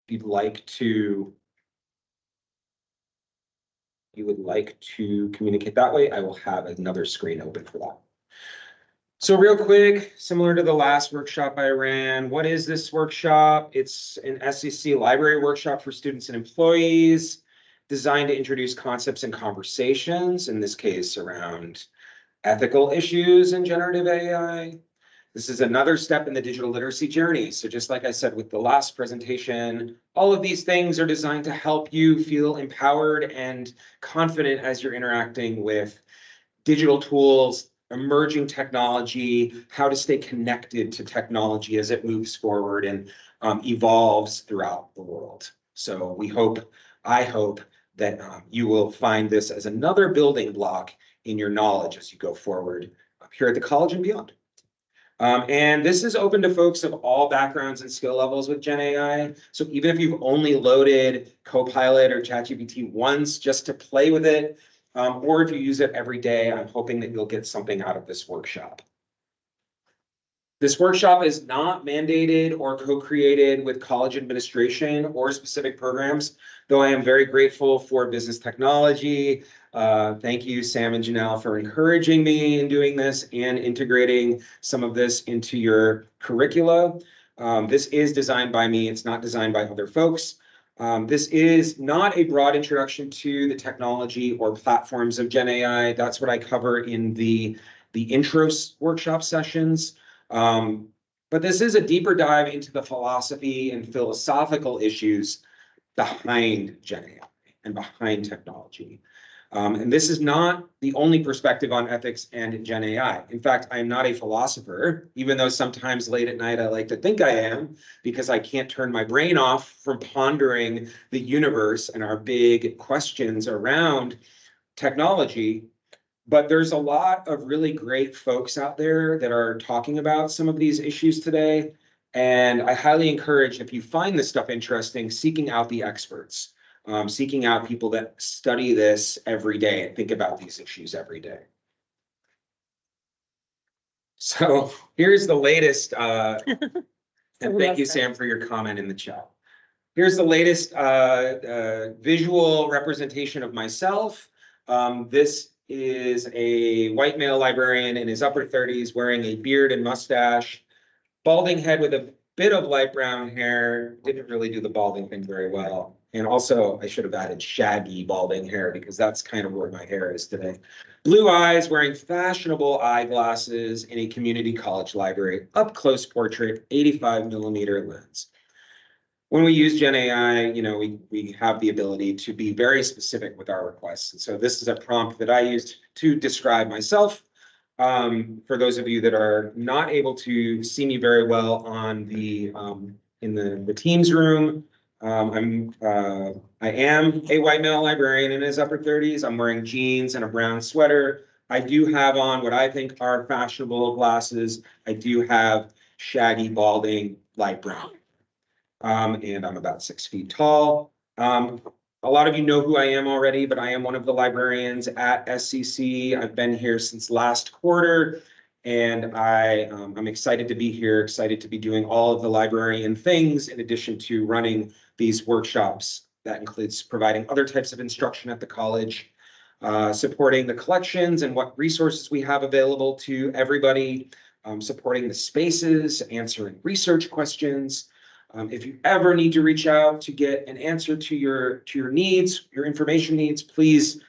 if you would like to communicate that way, I will have another screen open for that. So real quick, similar to the last workshop I ran, what is this workshop? It's an SEC library workshop for students and employees designed to introduce concepts and conversations, in this case around ethical issues in generative AI. This is another step in the digital literacy journey. So just like I said with the last presentation, all of these things are designed to help you feel empowered and confident as you're interacting with digital tools, emerging technology, how to stay connected to technology as it moves forward and evolves throughout the world. So I hope that you will find this as another building block in your knowledge as you go forward here at the college and beyond. And this is open to folks of all backgrounds and skill levels with GenAI. So even if you've only loaded Copilot or ChatGPT once just to play with it, or if you use it every day, I'm hoping that you'll get something out of this workshop. This workshop is not mandated or co-created with college administration or specific programs, though I am very grateful for business technology. Thank you, Sam and Janelle, for encouraging me in doing this and integrating some of this into your curricula. This is designed by me. It's not designed by other folks. This is not a broad introduction to the technology or platforms of GenAI. That's what I cover in the intros workshop sessions. But this is a deeper dive into the philosophy and philosophical issues behind GenAI and behind technology. And this is not the only perspective on ethics and GenAI. In fact, I am not a philosopher, even though sometimes late at night I like to think I am, because I can't turn my brain off from pondering the universe and our big questions around technology. But there's a lot of really great folks out there that are talking about some of these issues today. And I highly encourage, if you find this stuff interesting, seeking out the experts, seeking out people that study this every day and think about these issues every day. So here's the latest, and thank you, Sam, for your comment in the chat. Here's the latest visual representation of myself. This is a white male librarian in his upper 30s wearing a beard and mustache, balding head with a bit of light brown hair. Didn't really do the balding thing very well. And also, I should have added shaggy balding hair because that's kind of where my hair is today. Blue eyes, wearing fashionable eyeglasses in a community college library, up close portrait, 85mm lens. When we use GenAI, we have the ability to be very specific with our requests. And so this is a prompt that I used to describe myself. For those of you that are not able to see me very well on in the Teams room, I am a white male librarian in his upper 30s. I'm wearing jeans and a brown sweater. I do have on what I think are fashionable glasses. I do have shaggy, balding, light brown. And I'm about 6 feet tall. A lot of you know who I am already, but I am one of the librarians at SCC. I've been here since last quarter, and I'm excited to be here, excited to be doing all of the librarian things in addition to running these workshops. That includes providing other types of instruction at the college, supporting the collections and what resources we have available to everybody, supporting the spaces, answering research questions. If you ever need to reach out to get an answer to your needs, your information needs, please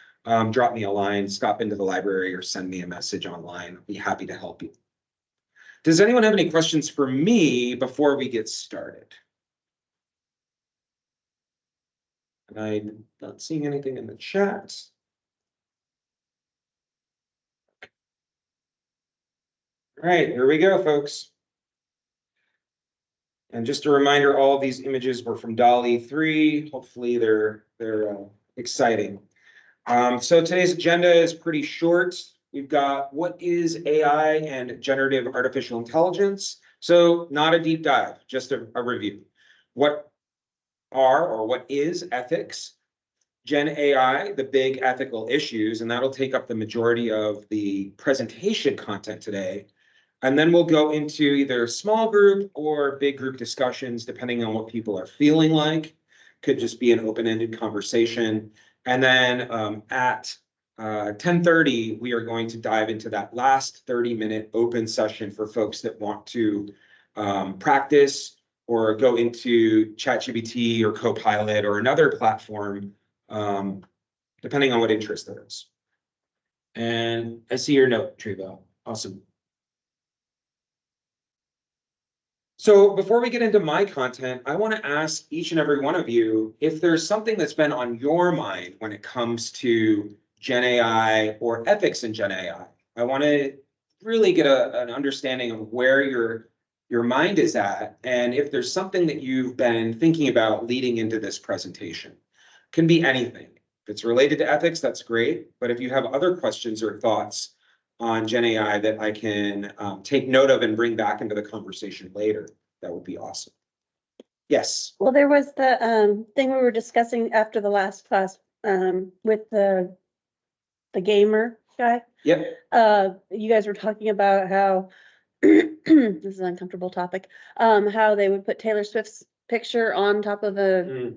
drop me a line, stop into the library, or send me a message online. I'll be happy to help you. Does anyone have any questions for me before we get started? And I'm not seeing anything in the chat. All right, here we go, folks. And just a reminder, all of these images were from DALL-E 3. Hopefully they're exciting. So today's agenda is pretty short. We've got what is AI and generative artificial intelligence. So not a deep dive, just a review. What are or what is ethics? GenAI, the big ethical issues, and that'll take up the majority of the presentation content today. And then we'll go into either small group or big group discussions, depending on what people are feeling like. Could just be an open-ended conversation. And then at 10:30, we are going to dive into that last 30-minute open session for folks that want to practice or go into ChatGPT or Copilot or another platform, depending on what interest there is. And I see your note, Trevo. Awesome. So before we get into my content, I want to ask each and every one of you if there's something that's been on your mind when it comes to Gen AI or ethics in Gen AI. I want to really get an understanding of where your mind is at, and if there's something that you've been thinking about leading into this presentation. Can be anything. If it's related to ethics, that's great. But if you have other questions or thoughts on Gen AI that I can take note of and bring back into the conversation later, that would be awesome. Yes. Well, there was the thing we were discussing after the last class with the gamer guy. Yep. You guys were talking about how this is an uncomfortable topic. How they would put Taylor Swift's picture on top of a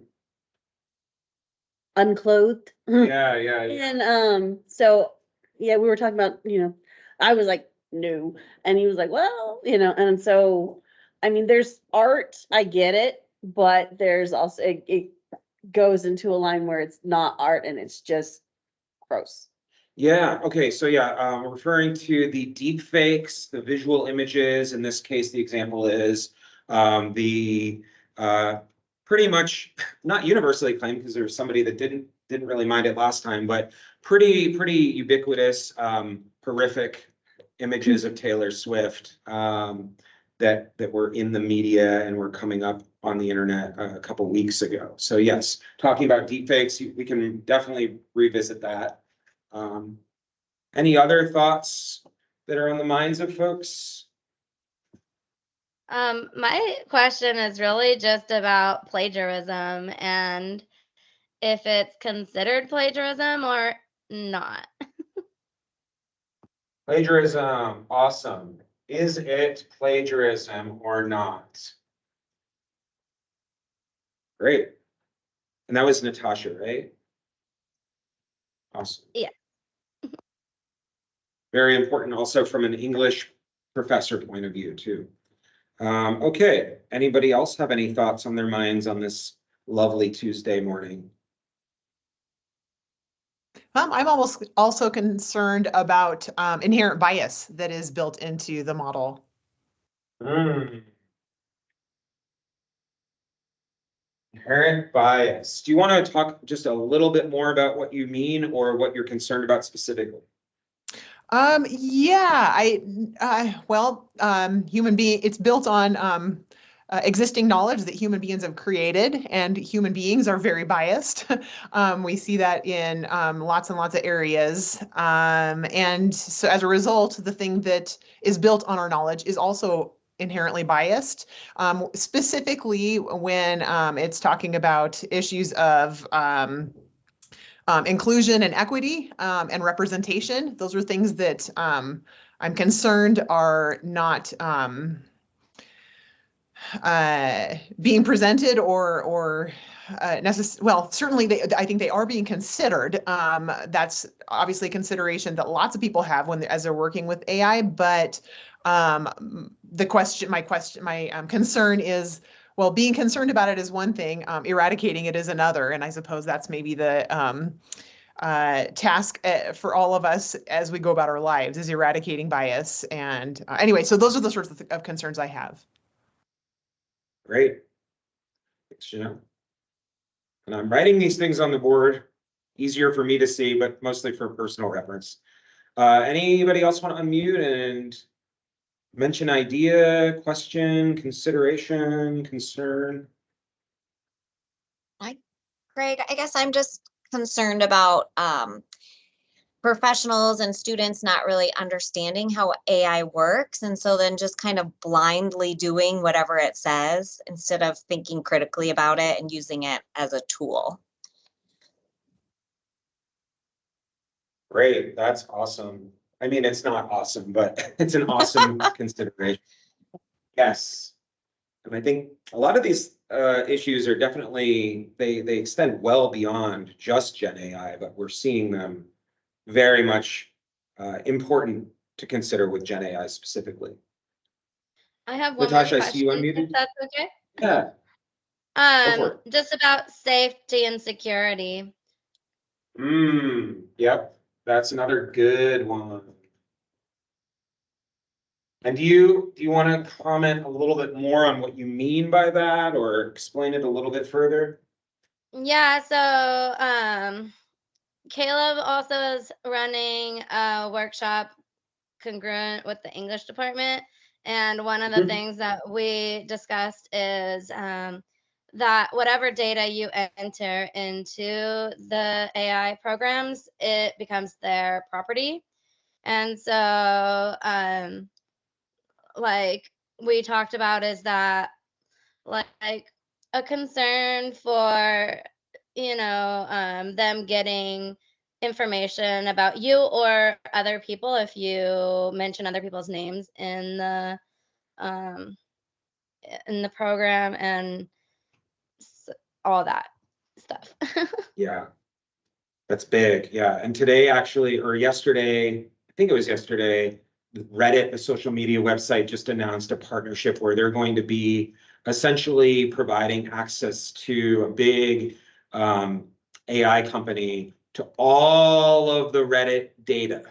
unclothed. Yeah. And so yeah, we were talking about, I was like, no, and he was like, well, and so I mean, there's art, I get it, but there's also it goes into a line where it's not art and it's just gross. Yeah. Okay. So yeah, we're referring to the deep fakes, the visual images. In this case, the example is the pretty much not universally claimed, because there was somebody that didn't really mind it last time, but pretty ubiquitous, horrific images of Taylor Swift that were in the media and were coming up on the internet a couple weeks ago. So yes, talking about deepfakes, we can definitely revisit that. Any other thoughts that are on the minds of folks? My question is really just about plagiarism and if it's considered plagiarism or not. Plagiarism, awesome. Is it plagiarism or not? Great. And that was Natasha, right? Awesome. Yeah. Very important also from an English professor point of view too. Okay, anybody else have any thoughts on their minds on this lovely Tuesday morning? I'm almost also concerned about inherent bias that is built into the model. Inherent bias. Do you want to talk just a little bit more about what you mean or what you're concerned about specifically? Yeah, human being, it's built on existing knowledge that human beings have created, and human beings are very biased. We see that in lots and lots of areas. And so as a result, the thing that is built on our knowledge is also inherently biased, specifically when it's talking about issues of inclusion and equity and representation. Those are things that I'm concerned are not being presented or well, certainly I think they are being considered. That's obviously a consideration that lots of people have as they're working with AI. But my concern is, well, being concerned about it is one thing, eradicating it is another. And I suppose that's maybe the task for all of us as we go about our lives, is eradicating bias. And anyway, so those are the sorts of concerns I have. Great. Thanks, Janelle. And I'm writing these things on the board, easier for me to see, but mostly for personal reference. Anybody else want to unmute and mention idea, question, consideration, concern? Greg, I guess I'm just concerned about professionals and students not really understanding how AI works. And so then just kind of blindly doing whatever it says instead of thinking critically about it and using it as a tool. Great, that's awesome. I mean, it's not awesome, but it's an awesome consideration. Yes. And I think a lot of these issues are definitely, they extend well beyond just Gen AI, but we're seeing them very much important to consider with Gen AI specifically. I have one more Natasha, I see you question, if unmuted. that's okay. Yeah, go for it. Just about safety and security. Yep, that's another good one. And do you want to comment a little bit more on what you mean by that or explain it a little bit further? Yeah, so Caleb also is running a workshop congruent with the English department. And one of the things that we discussed is that whatever data you enter into the AI programs, it becomes their property. And so, like we talked about, is that like a concern for, them getting information about you or other people if you mention other people's names um in the program and all that stuff. Yeah, that's big. Yeah. And today actually, or yesterday, I think it was yesterday, Reddit, the social media website, just announced a partnership where they're going to be essentially providing access to a big AI company to all of the Reddit data,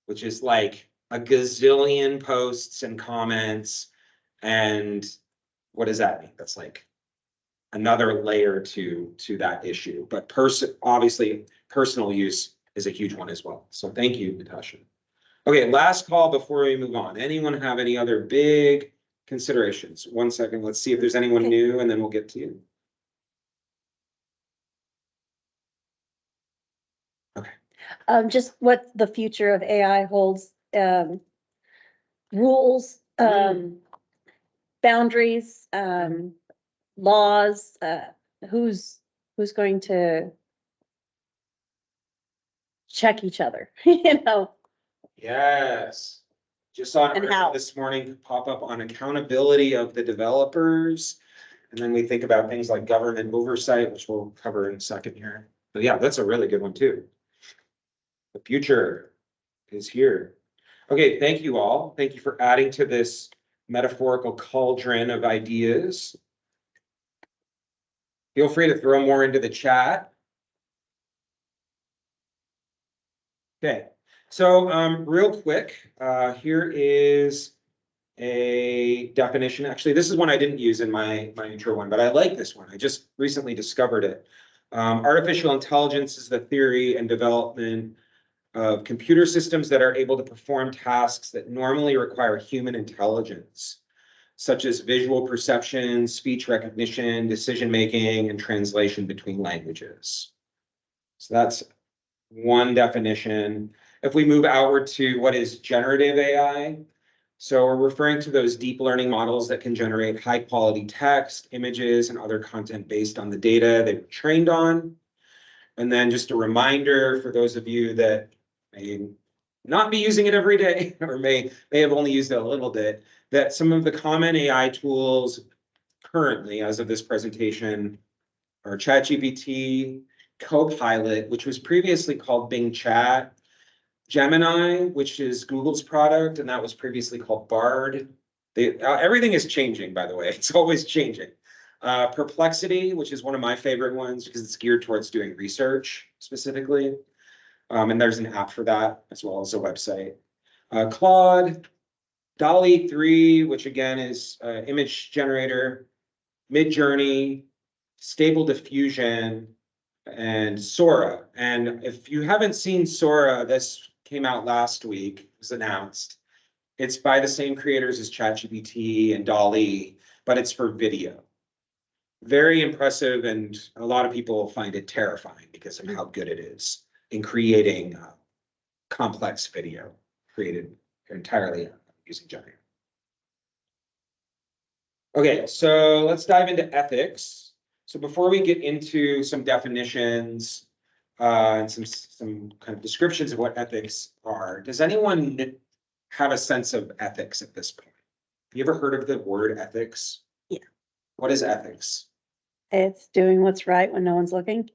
which is like a gazillion posts and comments. And what does that mean? That's like another layer to that issue. But obviously personal use is a huge one as well. So thank you, Natasha. Okay, last call before we move on. Anyone have any other big considerations? 1 second, let's see if there's anyone new and then we'll get to you. Okay. Just what the future of AI holds, rules, boundaries, laws, who's going to check each other, Yes. Just saw an And article how? this morning pop up on accountability of the developers. And then we think about things like government oversight, which we'll cover in a second here. But yeah, that's a really good one too. The future is here. Okay, thank you all. Thank you for adding to this metaphorical cauldron of ideas. Feel free to throw more into the chat. Okay, so real quick, here is a definition. Actually, this is one I didn't use in my intro one, but I like this one. I just recently discovered it. Artificial intelligence is the theory and development of computer systems that are able to perform tasks that normally require human intelligence, such as visual perception, speech recognition, decision-making, and translation between languages. So that's one definition. If we move outward to what is generative AI, so we're referring to those deep learning models that can generate high quality text, images, and other content based on the data they were trained on. And then just a reminder for those of you that may not be using it every day or may have only used it a little bit, that some of the common AI tools currently, as of this presentation, are ChatGPT, Copilot, which was previously called Bing Chat, Gemini, which is Google's product, and that was previously called Bard. Everything is changing, by the way. It's always changing. Perplexity, which is one of my favorite ones because it's geared towards doing research specifically. And there's an app for that as well as a website. Claude, DALL-E 3, which again is image generator, Midjourney, Stable Diffusion, and Sora. And if you haven't seen Sora, this came out last week, it was announced. It's by the same creators as ChatGPT and DALL-E, but it's for video. Very impressive, and a lot of people find it terrifying because of how good it is in creating complex video created entirely using GenAI. Okay, so let's dive into ethics. So before we get into some definitions, and some kind of descriptions of what ethics are. Does anyone have a sense of ethics at this point? Have you ever heard of the word ethics? Yeah. What is ethics? It's doing what's right when no one's looking.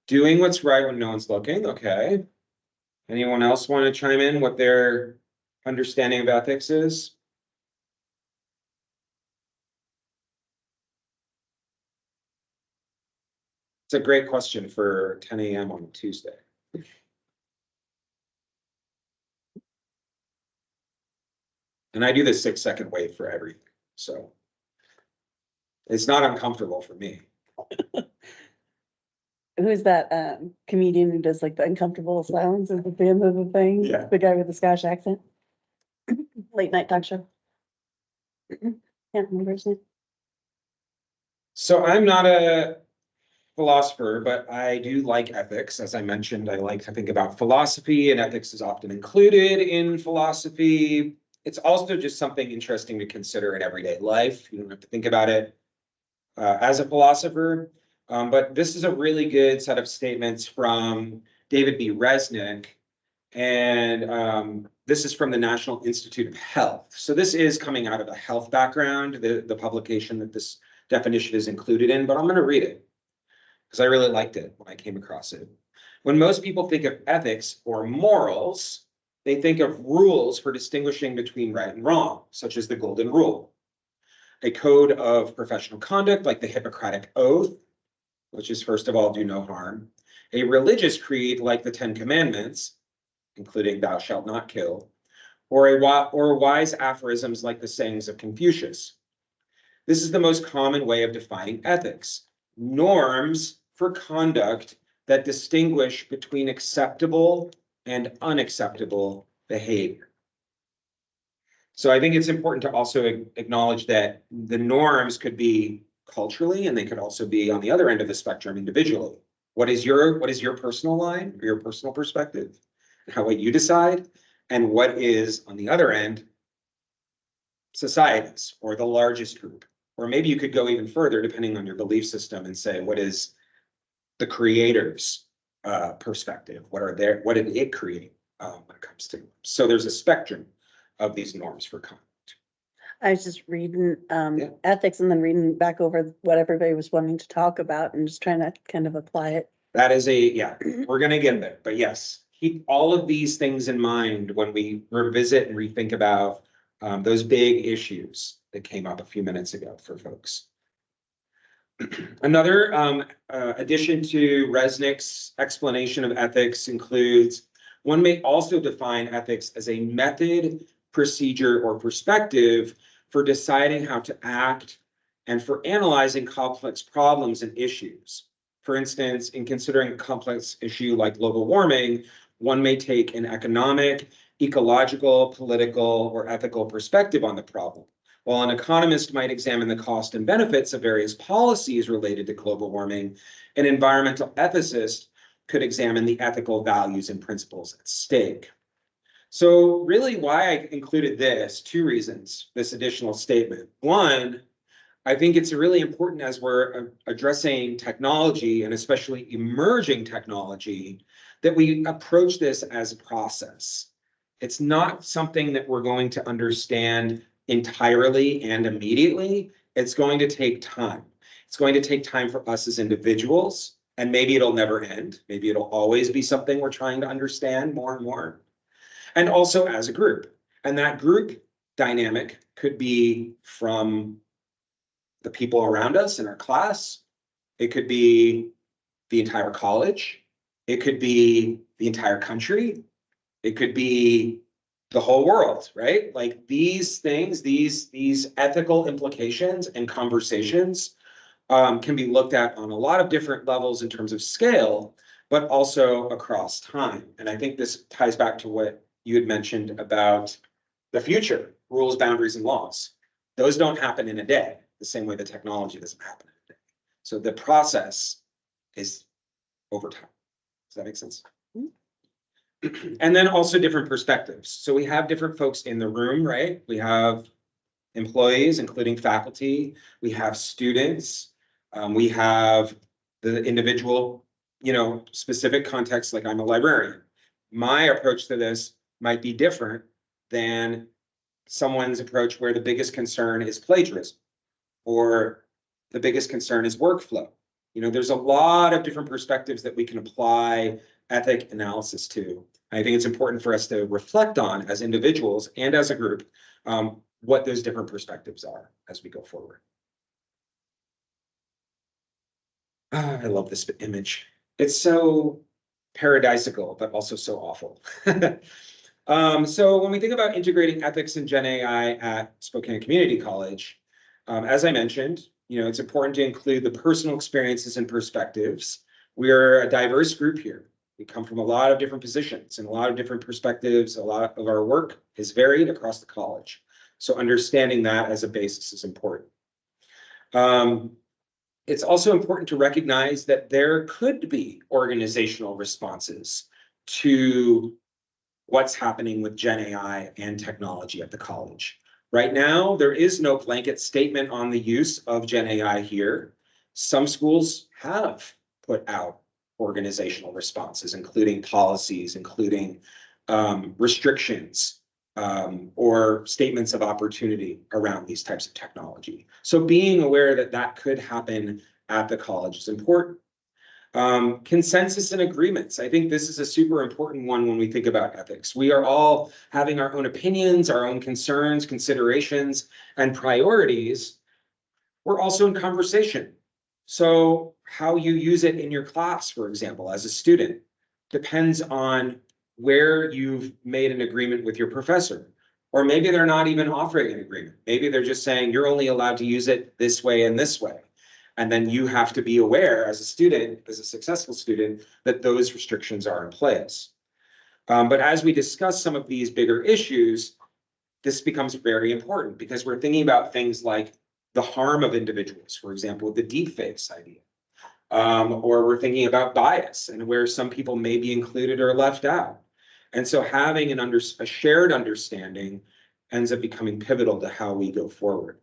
Doing what's right when no one's looking, okay. Anyone else want to chime in what their understanding of ethics is? It's a great question for 10 a.m. on Tuesday. And I do the 6-second wave for everything, so it's not uncomfortable for me. Who's that comedian who does like the uncomfortable silence at the end of the thing? Yeah. The guy with the Scottish accent. Late night talk show. Can't remember his name. So I'm not a philosopher, but I do like ethics. As I mentioned, I like to think about philosophy, and ethics is often included in philosophy. It's also just something interesting to consider in everyday life. You don't have to think about it as a philosopher. But this is a really good set of statements from David B. Resnick. And this is from the National Institute of Health. So this is coming out of a health background, the publication that this definition is included in, but I'm going to read it because I really liked it when I came across it. When most people think of ethics or morals, they think of rules for distinguishing between right and wrong, such as the Golden Rule, a code of professional conduct like the Hippocratic Oath, which is first of all, do no harm, a religious creed like the 10 Commandments, including thou shalt not kill, or wise aphorisms like the sayings of Confucius. This is the most common way of defining ethics, norms for conduct that distinguish between acceptable and unacceptable behavior. So I think it's important to also acknowledge that the norms could be culturally, and they could also be on the other end of the spectrum individually. What is your personal line or your personal perspective? What you decide, and what is on the other end, society's or the largest group. Or maybe you could go even further depending on your belief system and say, what is the creator's perspective? What did it create when it comes to? So there's a spectrum of these norms for conduct. I was just reading ethics and then reading back over what everybody was wanting to talk about and just trying to kind of apply it. That is we're gonna get there, but yes, keep all of these things in mind when we revisit and rethink about those big issues that came up a few minutes ago for folks. Another addition to Resnick's explanation of ethics includes, one may also define ethics as a method, procedure, or perspective for deciding how to act and for analyzing complex problems and issues. For instance, in considering a complex issue like global warming, one may take an economic, ecological, political, or ethical perspective on the problem, while an economist might examine the cost and benefits of various policies related to global warming. An environmental ethicist could examine the ethical values and principles at stake. So really why I included this, two reasons, this additional statement. One, I think it's really important as we're addressing technology, and especially emerging technology, that we approach this as a process. It's not something that we're going to understand entirely and immediately. It's going to take time. It's going to take time for us as individuals, and maybe it'll never end. Maybe it'll always be something we're trying to understand more and more. And also as a group. And that group dynamic could be from the people around us in our class. It could be the entire college. It could be the entire country. It could be the whole world, right? Like these things, these ethical implications and conversations can be looked at on a lot of different levels in terms of scale, but also across time. And I think this ties back to what you had mentioned about the future, rules, boundaries, and laws. Those don't happen in a day, the same way the technology doesn't happen in a day. So the process is over time. Does that make sense? And then also different perspectives. So we have different folks in the room, right? We have employees, including faculty. We have students. We have the individual specific context, like I'm a librarian. My approach to this might be different than someone's approach where the biggest concern is plagiarism or the biggest concern is workflow. There's a lot of different perspectives that we can apply ethic analysis to. I think it's important for us to reflect on as individuals and as a group, what those different perspectives are as we go forward. I love this image. It's so paradisical, but also so awful. So when we think about integrating ethics and Gen AI at Spokane Community College, as I mentioned, it's important to include the personal experiences and perspectives. We're a diverse group here. We come from a lot of different positions and a lot of different perspectives. A lot of our work is varied across the college. So understanding that as a basis is important. It's also important to recognize that there could be organizational responses to what's happening with Gen AI and technology at the college. Right now, there is no blanket statement on the use of Gen AI here. Some schools have put out organizational responses, including policies, including restrictions, or statements of opportunity around these types of technology. So being aware that that could happen at the college is important. Consensus and agreements. I think this is a super important one when we think about ethics. We are all having our own opinions, our own concerns, considerations, and priorities. We're also in conversation. So how you use it in your class, for example, as a student, depends on where you've made an agreement with your professor. Or maybe they're not even offering an agreement. Maybe they're just saying you're only allowed to use it this way and this way. And then you have to be aware as a student, as a successful student, that those restrictions are in place. But as we discuss some of these bigger issues, this becomes very important because we're thinking about things like the harm of individuals, for example, the deepfakes idea. Or we're thinking about bias and where some people may be included or left out. And so having a shared understanding ends up becoming pivotal to how we go forward.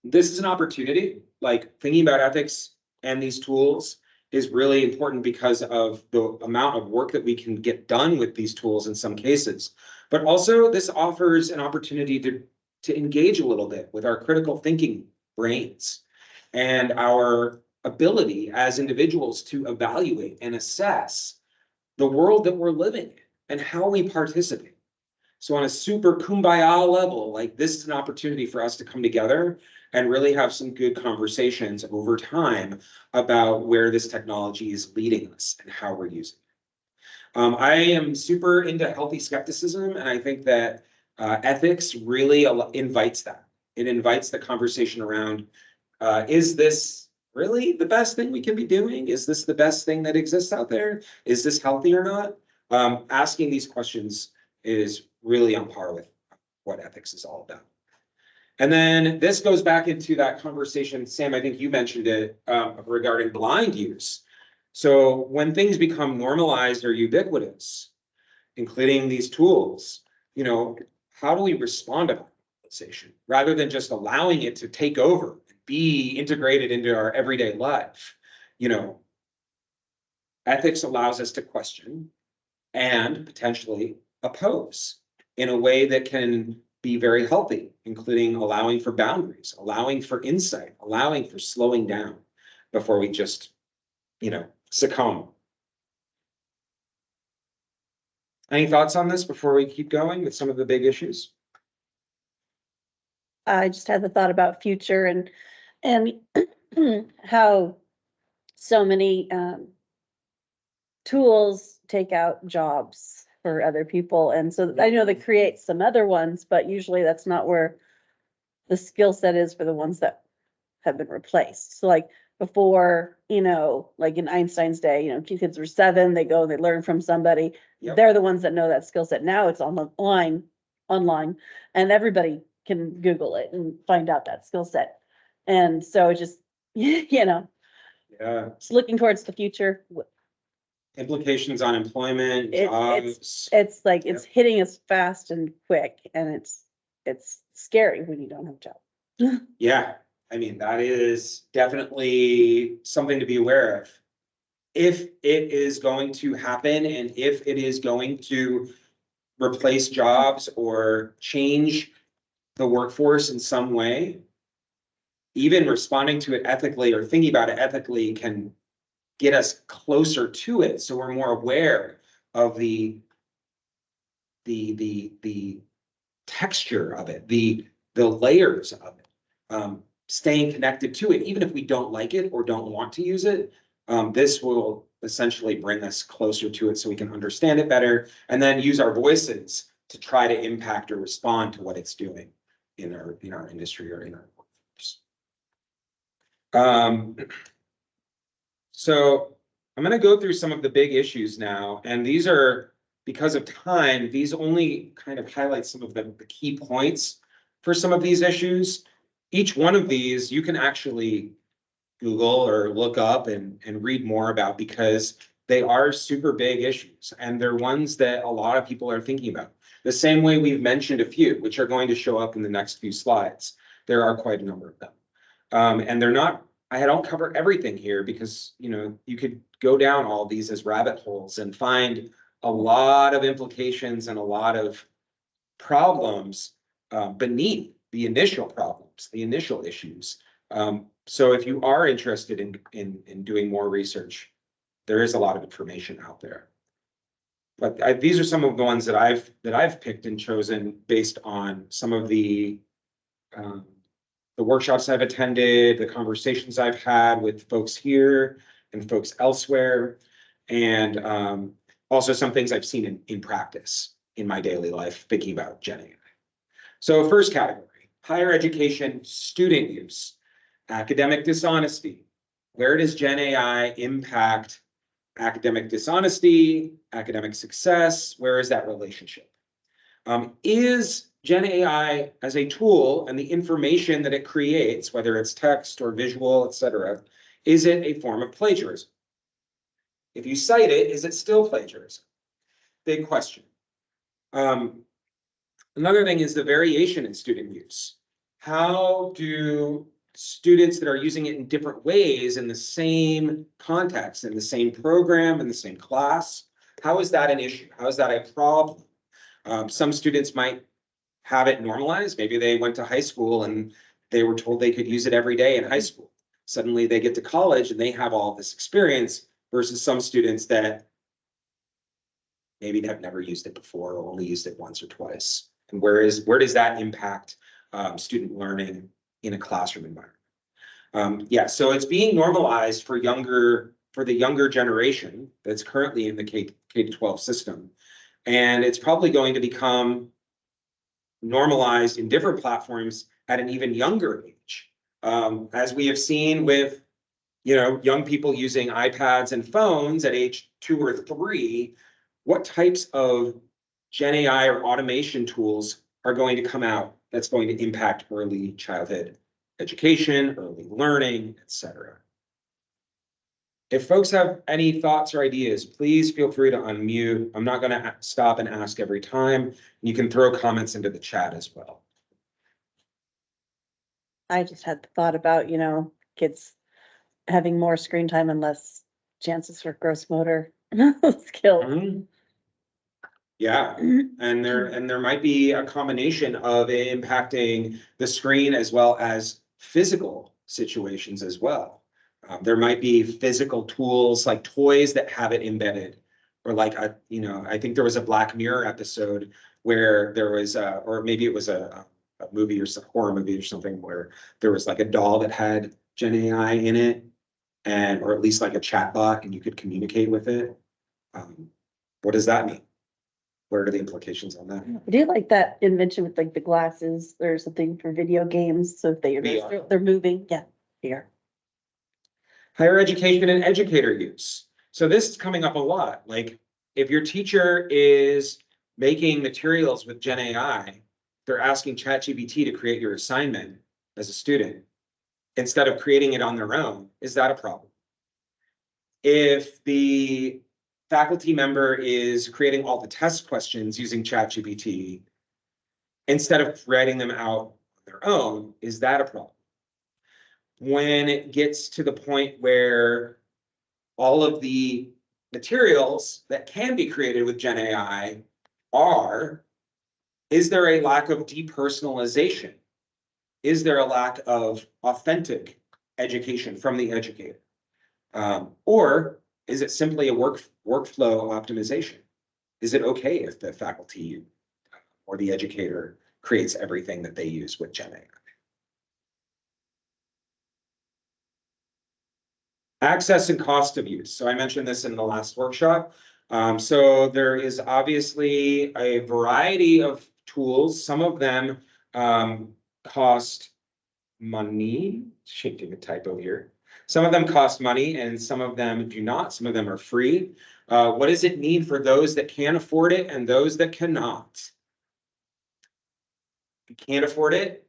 This is an opportunity, like thinking about ethics and these tools is really important because of the amount of work that we can get done with these tools in some cases. But also this offers an opportunity to engage a little bit with our critical thinking brains and our ability as individuals to evaluate and assess the world that we're living in and how we participate. So on a super kumbaya level, like this is an opportunity for us to come together and really have some good conversations over time about where this technology is leading us and how we're using it. I am super into healthy skepticism, and I think that ethics really invites that. It invites the conversation around, is this really the best thing we can be doing? Is this the best thing that exists out there? Is this healthy or not? Asking these questions is really on par with what ethics is all about. And then this goes back into that conversation, Sam, I think you mentioned it, regarding blind use. So when things become normalized or ubiquitous, including these tools, how do we respond to normalization rather than just allowing it to take over and be integrated into our everyday life? Ethics allows us to question and potentially oppose in a way that can be very healthy, including allowing for boundaries, allowing for insight, allowing for slowing down before we just, succumb. Any thoughts on this before we keep going with some of the big issues? I just had the thought about future and how so many tools take out jobs for other people. And so I know they create some other ones, but usually that's not where the skill set is for the ones that have been replaced. So like before, like in Einstein's day, kids were 7, they go and they learn from somebody. Yep. They're the ones that know that skill set. Now it's online, and everybody can Google it and find out that skill set. And so it just, Yeah. just looking towards the future. Implications on employment, jobs. It's like, it's hitting us fast and quick, and it's scary when you don't have a job. Yeah, I mean, that is definitely something to be aware of. If it is going to happen and if it is going to replace jobs or change the workforce in some way, even responding to it ethically or thinking about it ethically can get us closer to it. So we're more aware of the texture of it, the layers of it, staying connected to it, even if we don't like it or don't want to use it. This will essentially bring us closer to it so we can understand it better and then use our voices to try to impact or respond to what it's doing in our industry or in our workforce. So I'm going to go through some of the big issues now, and these are, because of time, these only kind of highlight some of the key points for some of these issues. Each one of these you can actually Google or look up and read more about, because they are super big issues and they're ones that a lot of people are thinking about. The same way we've mentioned a few, which are going to show up in the next few slides. There are quite a number of them. And they're not, I don't cover everything here because, you know, you could go down all these as rabbit holes and find a lot of implications and a lot of problems beneath the initial problems, the initial issues. So if you are interested in doing more research, there is a lot of information out there. But these are some of the ones that I've picked and chosen based on some of the workshops I've attended, the conversations I've had with folks here and folks elsewhere, and also some things I've seen in practice in my daily life thinking about GenAI. So first category, higher education student use, academic dishonesty. Where does GenAI impact academic dishonesty, academic success? Where is that relationship? Is GenAI as a tool and the information that it creates, whether it's text or visual, etc., is it a form of plagiarism? If you cite it, is it still plagiarism? Big question. Another thing is the variation in student use. How do students that are using it in different ways in the same context, in the same program, in the same class, how is that an issue? How is that a problem? Some students might have it normalized. Maybe they went to high school and they were told they could use it every day in high school. Suddenly they get to college and they have all this experience versus some students that maybe have never used it before or only used it once or twice. And where does that impact student learning in a classroom environment? Yeah, so it's being normalized for the younger generation that's currently in the K-12 system. And it's probably going to become normalized in different platforms at an even younger age. As we have seen with, you know, young people using iPads and phones at age 2 or 3, what types of GenAI or automation tools are going to come out that's going to impact early childhood education, early learning, etc. If folks have any thoughts or ideas, please feel free to unmute. I'm not going to stop and ask every time. You can throw comments into the chat as well. I just had the thought about, you know, kids having more screen time and less chances for gross motor skills. Mm-hmm. Yeah, and there might be a combination of it impacting the screen as well as physical situations as well. There might be physical tools like toys that have it embedded, or like you know, I think there was a Black Mirror episode where there was or maybe it was a movie or some horror movie or something where there was like a doll that had GenAI in it, and or at least like a chatbot, and you could communicate with it. What does that mean? What are the implications on that? I do like that invention with like the glasses or something for video games. So if they're moving, yeah, here. Higher education and educator use. So this is coming up a lot. Like if your teacher is making materials with GenAI, they're asking ChatGPT to create your assignment as a student instead of creating it on their own. Is that a problem? If the faculty member is creating all the test questions using ChatGPT instead of writing them out on their own, is that a problem? when it gets to the point where all of the materials that can be created with GenAI is there a lack of depersonalization? Is there a lack of authentic education from the educator? Or is it simply a workflow optimization? Is it okay if the faculty or the educator creates everything that they use with GenAI? Access and cost of use. So I mentioned this in the last workshop. So there is obviously a variety of tools. Some of them cost money. Shifting a typo here. Some of them cost money and some of them do not. Some of them are free. What does it mean for those that can afford it and those that cannot? If you can't afford it,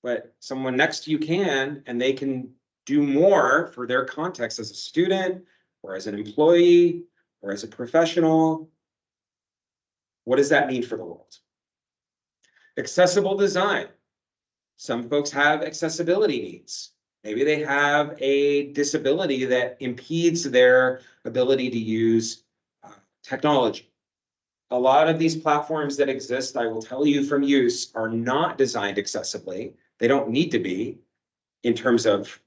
but someone next to you can, and they can do more for their context as a student or as an employee or as a professional. What does that mean for the world? Accessible design. Some folks have accessibility needs. Maybe they have a disability that impedes their ability to use technology. A lot of these platforms that exist, I will tell you from use, are not designed accessibly. They don't need to be in terms of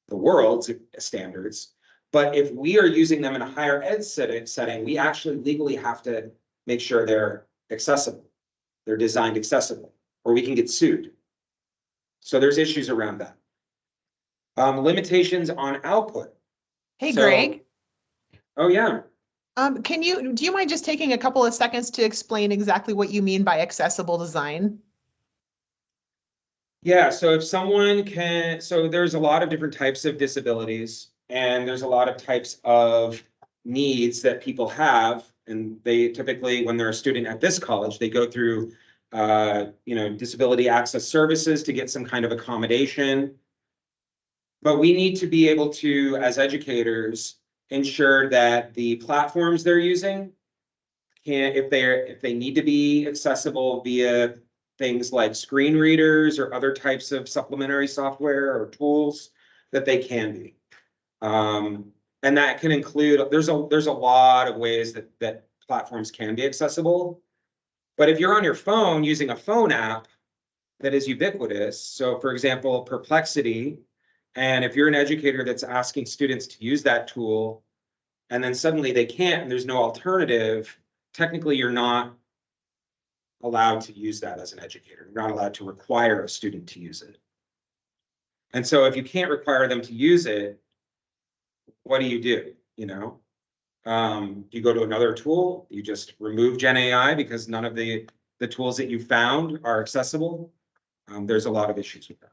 the world's standards. But if we are using them in a higher ed setting, we actually legally have to make sure they're accessible. They're designed accessibly, or we can get sued. So there's issues around that. Limitations on output. Hey, So- Greg, Oh, yeah. do you mind just taking a couple of seconds to explain exactly what you mean by accessible design? Yeah, so if someone can, so there's a lot of different types of disabilities and there's a lot of types of needs that people have. And they typically, when they're a student at this college, they go through, disability access services to get some kind of accommodation. But we need to be able to, as educators, ensure that the platforms they're using can, if they need to be accessible via things like screen readers or other types of supplementary software or tools, that they can be. And that can include, there's a lot of ways that platforms can be accessible. But if you're on your phone using a phone app that is ubiquitous, so for example, Perplexity, and if you're an educator that's asking students to use that tool, and then suddenly they can't and there's no alternative, technically you're not allowed to use that as an educator. You're not allowed to require a student to use it. And so if you can't require them to use it, what do? You go to another tool, you just remove GenAI because none of the tools that you found are accessible. There's a lot of issues with that.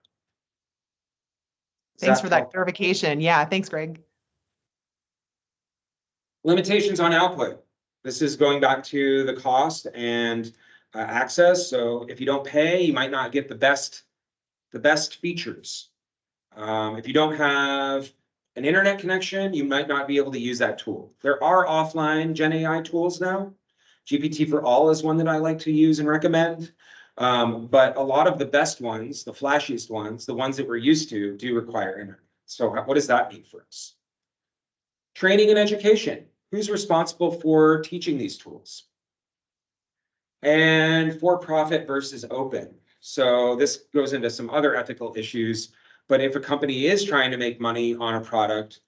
Thanks for that clarification. Yeah, thanks, Greg. Limitations on output. This is going back to the cost and access. So if you don't pay, you might not get the best features. If you don't have an internet connection, you might not be able to use that tool. There are offline GenAI tools now. GPT for All is one that I like to use and recommend. But a lot of the best ones, the flashiest ones, the ones that we're used to, do require internet. So what does that mean for us? Training and education. Who's responsible for teaching these tools? And for-profit versus open. So this goes into some other ethical issues. But if a company is trying to make money on a product,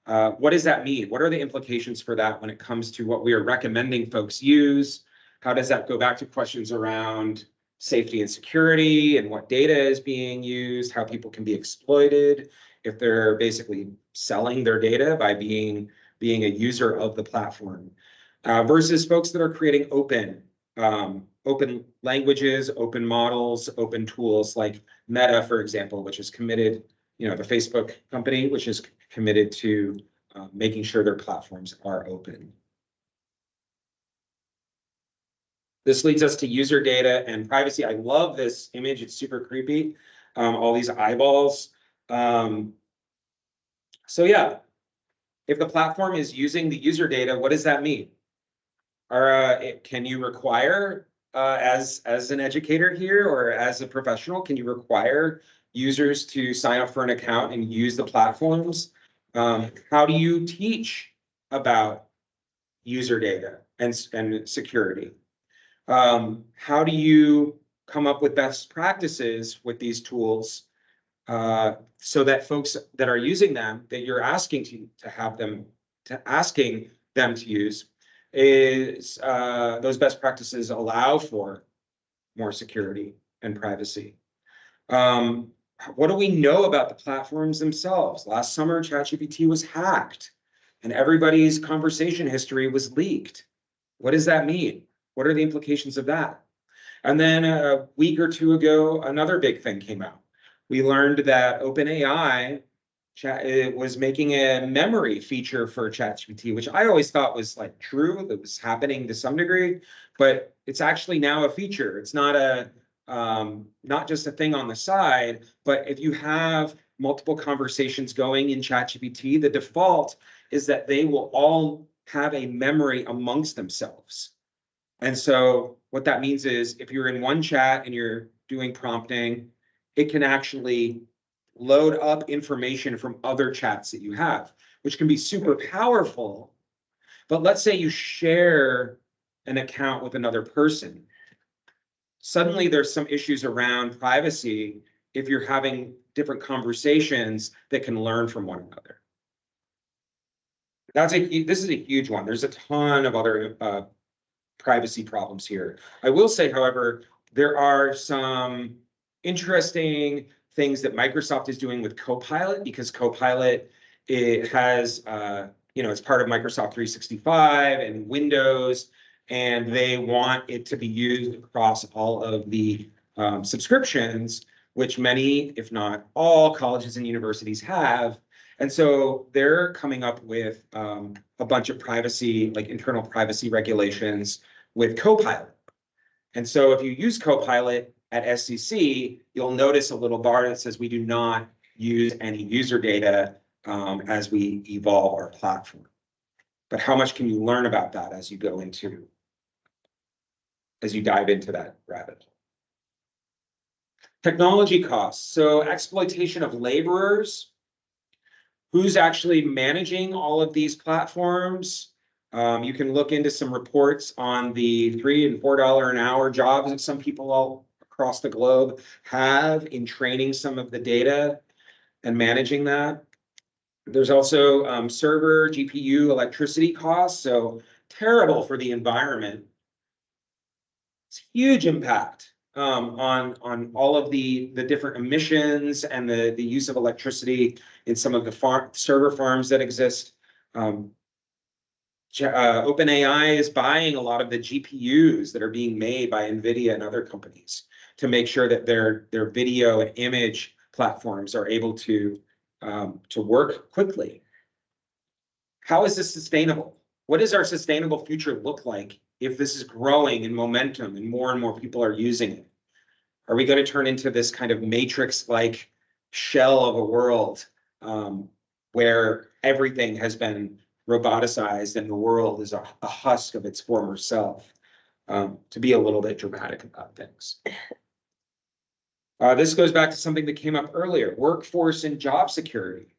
what does that mean? What are the implications for that when it comes to what we are recommending folks use? How does that go back to questions around safety and security and what data is being used, how people can be exploited if they're basically selling their data by being a user of the platform, versus folks that are creating open languages, open models, open tools like Meta, for example, which is committed, the Facebook company, which is committed to making sure their platforms are open. This leads us to user data and privacy. I love this image. It's super creepy. All these eyeballs. So yeah, if the platform is using the user data, what does that mean? Can you require, as an educator here or as a professional, can you require users to sign up for an account and use the platforms? How do you teach about user data and security? How do you come up with best practices with these tools so that folks that are using them, that you're asking asking them to use, is those best practices allow for more security and privacy? What do we know about the platforms themselves? Last summer, ChatGPT was hacked and everybody's conversation history was leaked. What does that mean? What are the implications of that? And then a week or two ago, another big thing came out. We learned that OpenAI was making a memory feature for ChatGPT, which I always thought was like true, that was happening to some degree, but it's actually now a feature. It's not not just a thing on the side, but if you have multiple conversations going in ChatGPT, the default is that they will all have a memory amongst themselves. And so what that means is if you're in one chat and you're doing prompting, it can actually load up information from other chats that you have, which can be super powerful. But let's say you share an account with another person. Suddenly there's some issues around privacy if you're having different conversations that can learn from one another. This is a huge one. There's a ton of other privacy problems here. I will say, however, there are some interesting things that Microsoft is doing with Copilot, because Copilot, it has, it's part of Microsoft 365 and Windows, and they want it to be used across all of the subscriptions, which many, if not all, colleges and universities have. And so they're coming up with a bunch of privacy, like internal privacy regulations with Copilot. And so if you use Copilot at SCC, you'll notice a little bar that says we do not use any user data as we evolve our platform. But how much can you learn about that as you dive into that rabbit hole? Technology costs. So exploitation of laborers. Who's actually managing all of these platforms? You can look into some reports on the $3 and $4 an hour jobs that some people all across the globe have in training some of the data and managing that. There's also server, GPU, electricity costs, so terrible for the environment. It's huge impact on all of the different emissions and the use of electricity in some of the server farms that exist. OpenAI is buying a lot of the GPUs that are being made by NVIDIA and other companies to make sure that their video and image platforms are able to work quickly. How is this sustainable? What does our sustainable future look like if this is growing in momentum and more people are using it? Are we going to turn into this kind of matrix-like shell of a world where everything has been roboticized and the world is a husk of its former self? To be a little bit dramatic about things. This goes back to something that came up earlier, workforce and job security.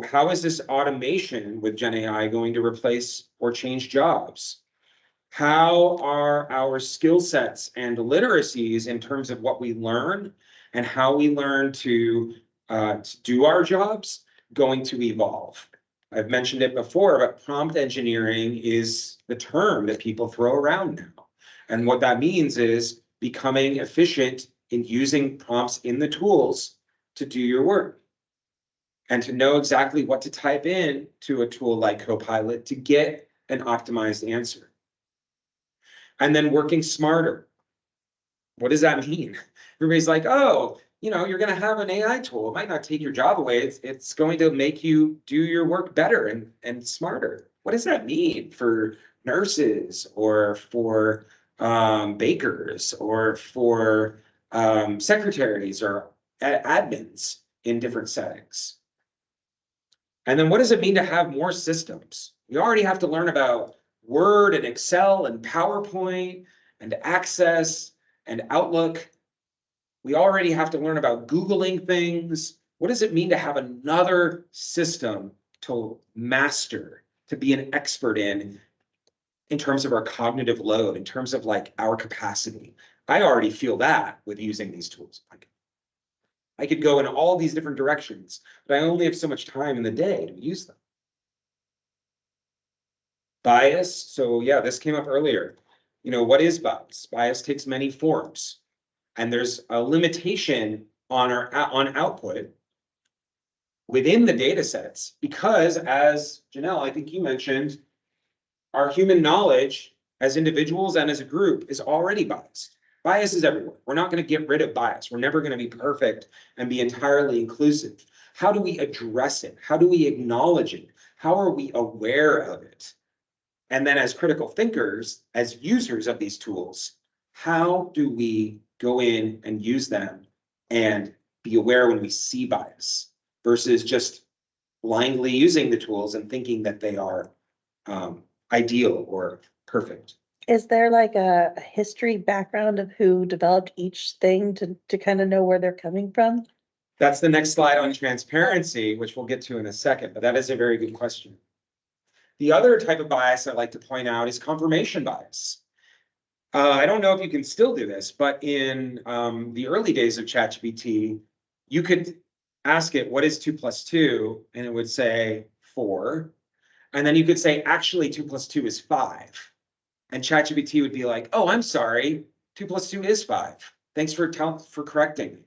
How is this automation with GenAI going to replace or change jobs? How are our skill sets and literacies in terms of what we learn and how we learn to do our jobs going to evolve? I've mentioned it before, but prompt engineering is the term that people throw around now. And what that means is becoming efficient in using prompts in the tools to do your work and to know exactly what to type in to a tool like Copilot to get an optimized answer. And then working smarter. What does that mean? Everybody's like, oh, you're going to have an AI tool. It might not take your job away. It's going to make you do your work better and smarter. What does that mean for nurses or for bakers or for secretaries or admins in different settings? And then what does it mean to have more systems? We already have to learn about Word and Excel and PowerPoint and Access and Outlook. We already have to learn about Googling things. What does it mean to have another system to master, to be an expert in terms of our cognitive load, in terms of like our capacity? I already feel that with using these tools. I could go in all these different directions, but I only have so much time in the day to use them. Bias. So yeah, this came up earlier. You know, what is bias? Bias takes many forms, and there's a limitation on on output within the data sets because, as Janelle, I think you mentioned, our human knowledge as individuals and as a group is already biased. Bias is everywhere. We're not going to get rid of bias. We're never going to be perfect and be entirely inclusive. How do we address it? How do we acknowledge it? How are we aware of it? And then as critical thinkers, as users of these tools, how do we go in and use them and be aware when we see bias versus just blindly using the tools and thinking that they are ideal or perfect? Is there like a history background of who developed each thing to kind of know where they're coming from? That's the next slide on transparency, which we'll get to in a second, but that is a very good question. The other type of bias I like to point out is confirmation bias. I don't know if you can still do this, but in the early days of ChatGPT, you could ask it, what is 2 + 2? And it would say 4. And then you could say, actually, 2 + 2 is 5. And ChatGPT would be like, oh, I'm sorry, 2 + 2 is 5. Thanks for correcting me.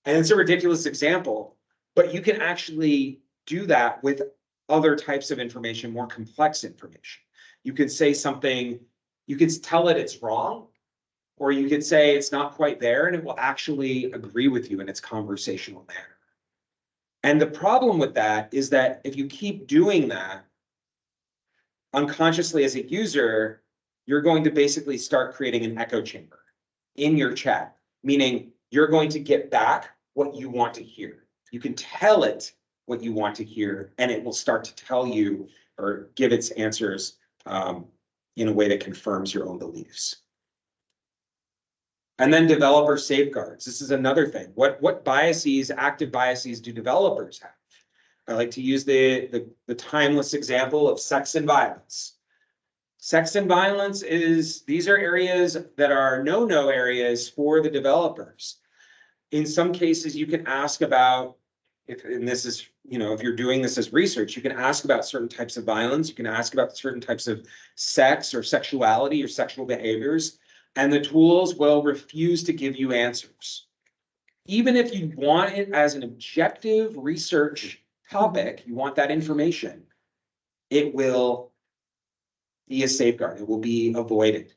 And it's a ridiculous example, but you can actually do that with other types of information, more complex information. You could say something, you could tell it it's wrong, or you could say it's not quite there, and it will actually agree with you in its conversational manner. And the problem with that is that if you keep doing that unconsciously as a user, you're going to basically start creating an echo chamber in your chat, meaning you're going to get back what you want to hear. You can tell it what you want to hear, and it will start to tell you or give its answers in a way that confirms your own beliefs. And then developer safeguards. This is another thing. What biases, active biases, do developers have? I like to use the timeless example of sex and violence. Sex and violence these are areas that are no-no areas for the developers. In some cases, you can ask about, and this is, you know, if you're doing this as research, you can ask about certain types of violence, you can ask about certain types of sex or sexuality or sexual behaviors, and the tools will refuse to give you answers. Even if you want it as an objective research topic, you want that information, it will be a safeguard, it will be avoided.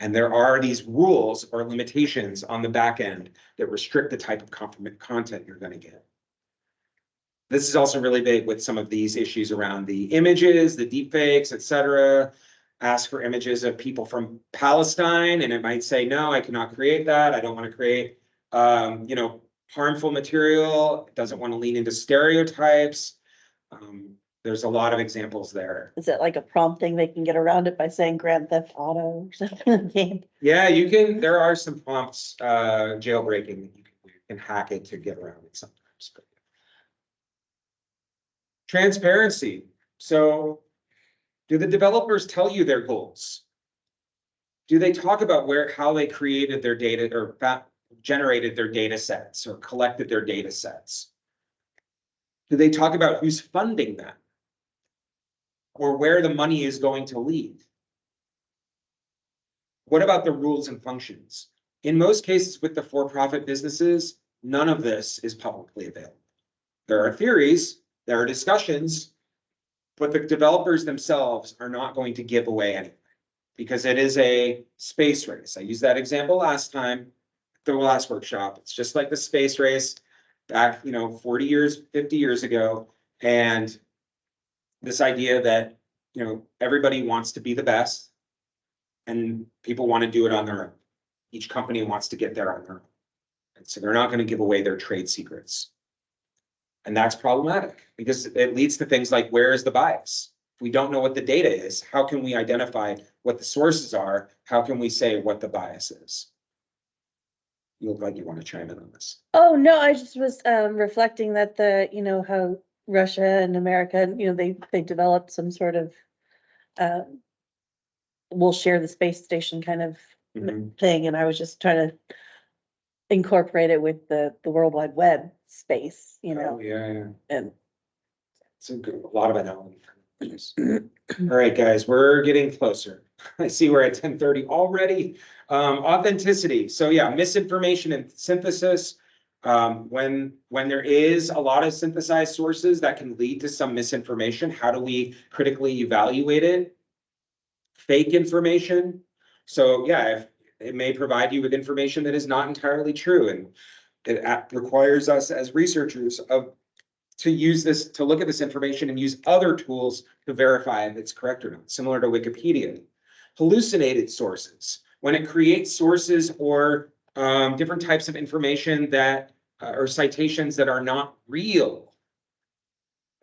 And there are these rules or limitations on the back end that restrict the type of content you're going to get. This is also really big with some of these issues around the images, the deepfakes, etc. Ask for images of people from Palestine, and it might say, no, I cannot create that. I don't want to create, you know, harmful material. It doesn't want to lean into stereotypes. There's a lot of examples there. Is it like a prompt thing they can get around it by saying Grand Theft Auto or something in the game? Yeah, you can. There are some prompts, jailbreaking that you can do. You can hack it to get around it sometimes. But transparency. So, do the developers tell you their goals? Do they talk about how they created their data or generated their data sets or collected their data sets? Do they talk about who's funding them or where the money is going to lead? What about the rules and functions? In most cases with the for-profit businesses, none of this is publicly available. There are theories, there are discussions, but the developers themselves are not going to give away anything because it is a space race. I used that example last time, the last workshop. It's just like the space race back, 40 years, 50 years ago. And this idea that, everybody wants to be the best and people want to do it on their own. Each company wants to get there on their own. And so they're not going to give away their trade secrets. And that's problematic because it leads to things like, where is the bias? If we don't know what the data is, how can we identify what the sources are? How can we say what the bias is? You look like you want to chime in on this. Oh, no, I just was reflecting that how Russia and America, they developed some sort of we'll share the space station kind of Mhm. thing, and I was just trying to incorporate it with the World Wide Web space, Oh, yeah. and It's a lot of analogy. All right, guys, we're getting closer. I see we're at 10:30 already. Authenticity. So yeah, misinformation and synthesis. When there is a lot of synthesized sources that can lead to some misinformation, how do we critically evaluate it? Fake information. So yeah, if it may provide you with information that is not entirely true, and it requires us as researchers to use this, to look at this information and use other tools to verify if it's correct or not, similar to Wikipedia. Hallucinated sources, when it creates sources or different types of information that or citations that are not real.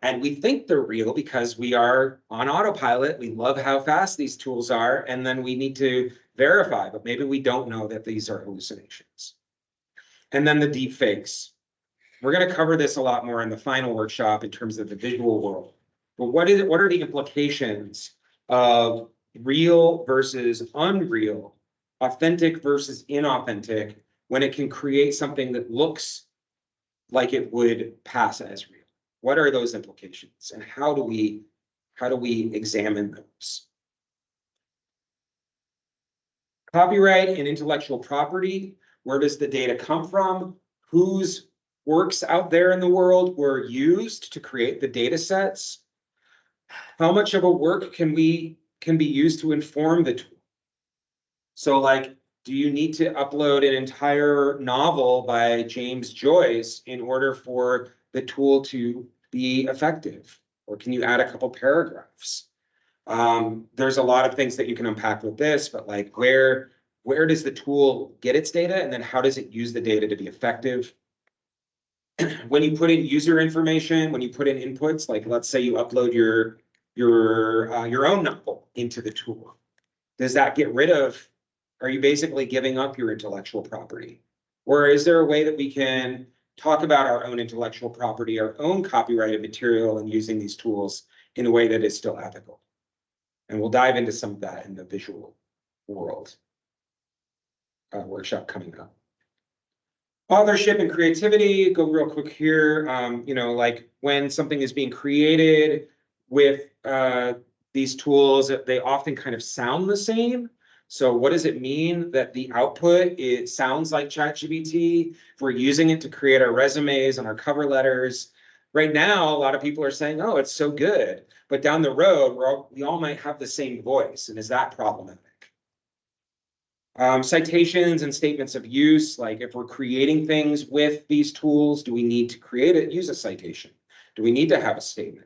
And we think they're real because we are on autopilot. We love how fast these tools are, and then we need to verify, but maybe we don't know that these are hallucinations. And then the deep fakes. We're going to cover this a lot more in the final workshop in terms of the visual world. But what are the implications of real versus unreal, authentic versus inauthentic, when it can create something that looks like it would pass as real? What are those implications, and how do we examine those? Copyright and intellectual property. Where does the data come from? Whose works out there in the world were used to create the data sets? How much of a work can be used to inform the tool? So like, do you need to upload an entire novel by James Joyce in order for the tool to be effective? Or can you add a couple paragraphs? There's a lot of things that you can unpack with this, but like where does the tool get its data, and then how does it use the data to be effective? When you put in user information, when you put in inputs, like let's say you upload your own novel into the tool, does that get rid of? Are you basically giving up your intellectual property, or is there a way that we can talk about our own intellectual property, our own copyrighted material, and using these tools in a way that is still ethical? And we'll dive into some of that in the visual world workshop coming up. Authorship and creativity, go real quick here. Like when something is being created with these tools, they often kind of sound the same. So what does it mean that the output, it sounds like ChatGPT? If we're using it to create our resumes and our cover letters, right now, a lot of people are saying, oh, it's so good. But down the road, we all might have the same voice. And is that problematic? Citations and statements of use, like if we're creating things with these tools, do we need to use a citation? Do we need to have a statement?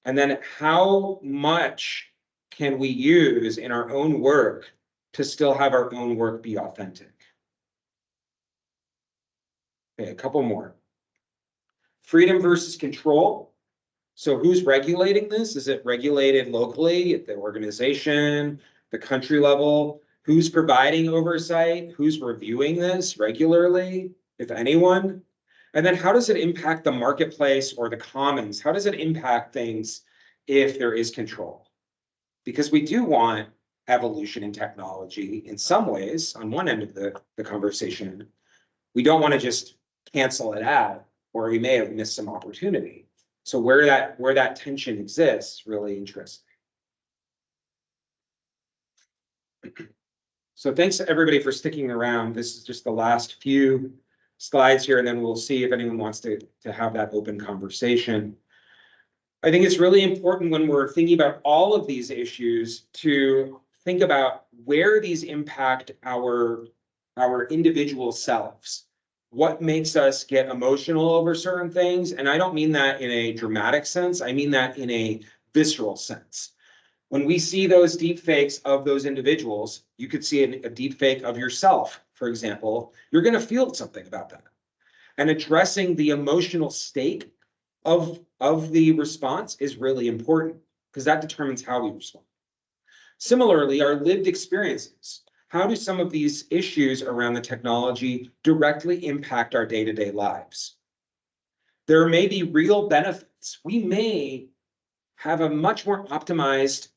And then how much can we use in our own work to still have our own work be authentic? Okay, a couple more. Freedom versus control. So who's regulating this? Is it regulated locally at the organization, the country level? Who's providing oversight? Who's reviewing this regularly, if anyone? And then how does it impact the marketplace or the commons? How does it impact things if there is control? Because we do want evolution in technology in some ways on one end of the conversation. We don't want to just cancel it out, or we may have missed some opportunity. So where that tension exists, really interesting. So thanks to everybody for sticking around. This is just the last few slides here, and then we'll see if anyone wants to have that open conversation. I think it's really important when we're thinking about all of these issues to think about where these impact our individual selves. What makes us get emotional over certain things? And I don't mean that in a dramatic sense. I mean that in a visceral sense. When we see those deep fakes of those individuals, you could see a deep fake of yourself, for example, you're going to feel something about that. And addressing the emotional state of the response is really important because that determines how we respond. Similarly, our lived experiences. how do some of these issues around the technology directly impact our day-to-day lives? There may be real benefits. We may have a much more optimized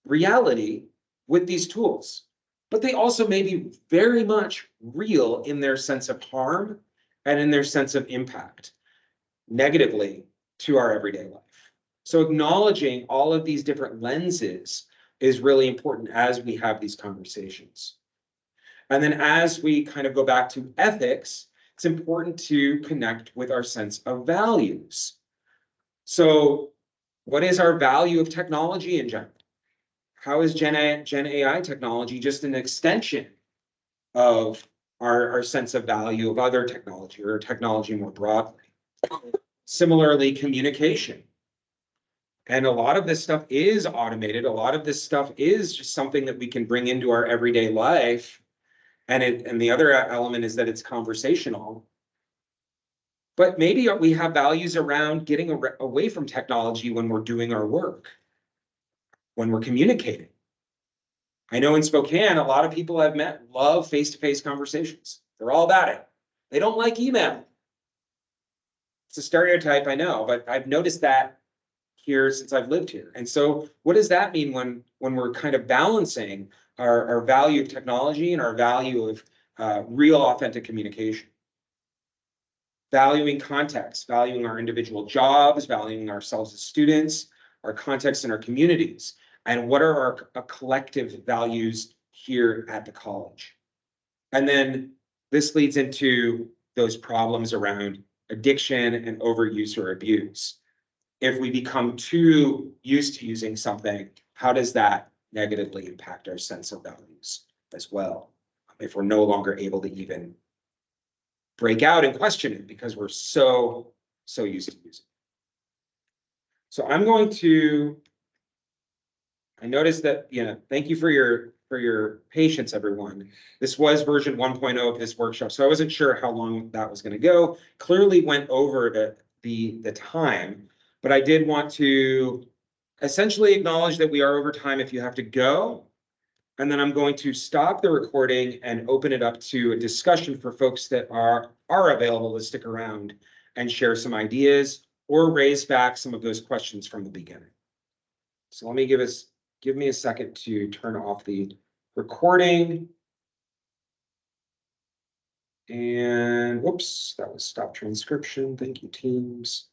reality with these tools, but they also may be very much real in their sense of harm and in their sense of impact negatively to our everyday life. So acknowledging all of these different lenses is really important as we have these conversations. And then as we kind of go back to ethics, it's important to connect with our sense of values. So what is our value of technology in general? How is Gen AI technology just an extension of our sense of value of other technology or technology more broadly? Similarly, communication. And a lot of this stuff is automated. A lot of this stuff is just something that we can bring into our everyday life. And the other element is that it's conversational. But maybe we have values around getting away from technology when we're doing our work, when we're communicating. I know in Spokane, a lot of people I've met love face-to-face conversations. They're all about it. They don't like email. It's a stereotype, I know, but I've noticed that here since I've lived here. And so what does that mean when we're kind of balancing our value of technology and our value of real authentic communication? Valuing context, valuing our individual jobs, valuing ourselves as students, our context in our communities, and what are our collective values here at the college? And then this leads into those problems around addiction and overuse or abuse. If we become too used to using something, how does that negatively impact our sense of values as well? If we're no longer able to even break out and question it because we're so used to using it. So I'm going to, I noticed that, thank you for your patience, everyone. This was version 1.0 of this workshop, so I wasn't sure how long that was going to go. Clearly went over the time, but I did want to essentially acknowledge that we are over time if you have to go. And then I'm going to stop the recording and open it up to a discussion for folks that are available to stick around and share some ideas or raise back some of those questions from the beginning. So let me give me a second to turn off the recording. And whoops, that was stop transcription. Thank you, Teams.